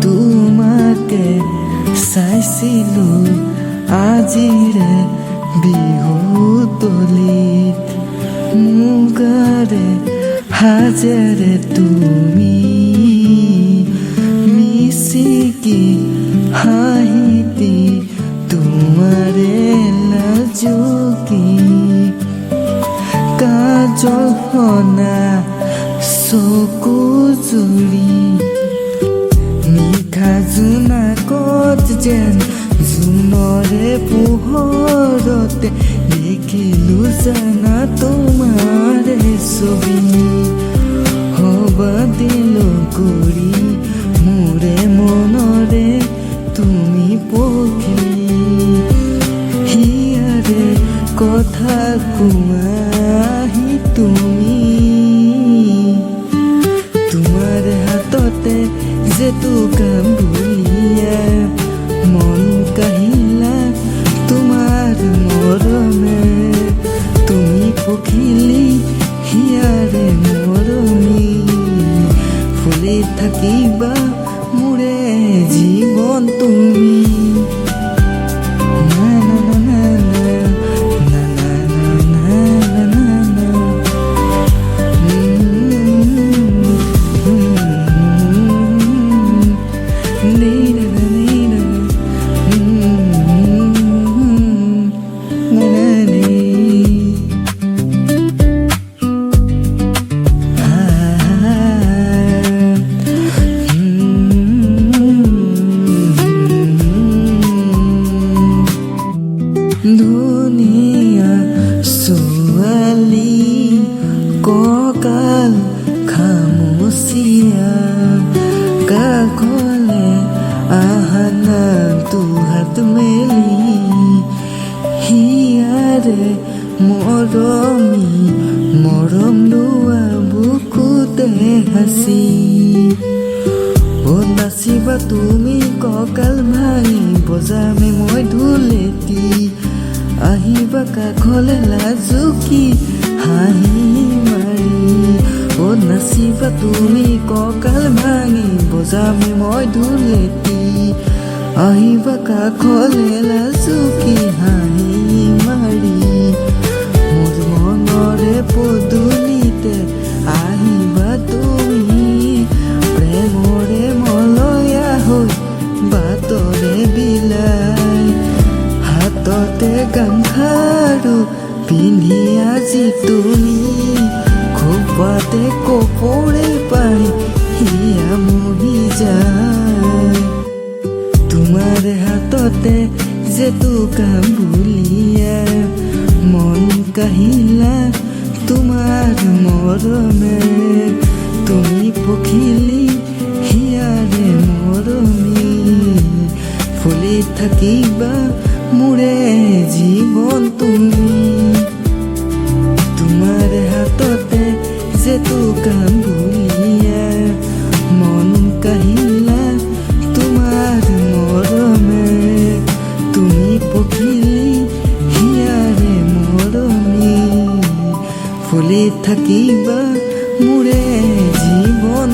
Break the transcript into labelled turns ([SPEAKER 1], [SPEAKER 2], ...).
[SPEAKER 1] তোমাকে চাইছিলো আজিৰে বিহুতলিত মুগাৰে হাজেৰে তুমি মিচিকি হাঁহিতি তোমাৰে লাজুকি কাজল সনা চকু জুৰি নিশা জোনাকত যেন জোনৰে পোহৰতে দেখিলো জানা তোমাৰে ছবি হবা দিল কৰি মোৰে মনৰে তুমি পখী হিয়াৰে কথা কোৱাহি তুমি তোমাৰ হাততে যেটো কাম বুলিয়া মন কাহিলা তোমাৰ মৰমে তুমি পখিলি হিয়াৰে মৰমি ফুলি থাকিবা মোৰে জীৱন তুমি ধুনীয়া ছোৱালী কঁকাল খামুচিয়া কাষলে আহানা দুহাত মেলি হিয়াৰে মৰমি মৰম লোৱা বুকুতে হাঁচি নাচিবা তুমি কঁকাল ভাঙি বজামে মই ঢোলেটি আহিবা কাষলে লাজুকি হাঁহি মাৰি নাচিবা তুমি কঁকাল ভাঙি বজামে মই ঢোলেটি আহিবা কাষলে লাজুকি হাঁহি মাৰি মোৰ মনৰে পদূলিতে আহিবা তুমি প্ৰেমৰে মলয়া হৈ বাটৰে বিলাই হাততে গামখাৰু পিন্ধি আজি তুমি খোপাতে কপৰে পাৰি হিয়া মহি যায় তোমাৰ হাততে যেটো কাম বুলিয়া মন কাহিলা তোমাৰ মৰমে তুমি পখিলি হিয়াৰে মৰমি ফুলি থাকিবা মোৰে জীৱন তুমি তোমাৰ হাততে যেটো কাম বুলিয়া মন কাহিলা তোমাৰ মৰমে তুমি পখিলি হিয়াৰে মৰমি ফুলি থাকিবা মোৰে জীৱন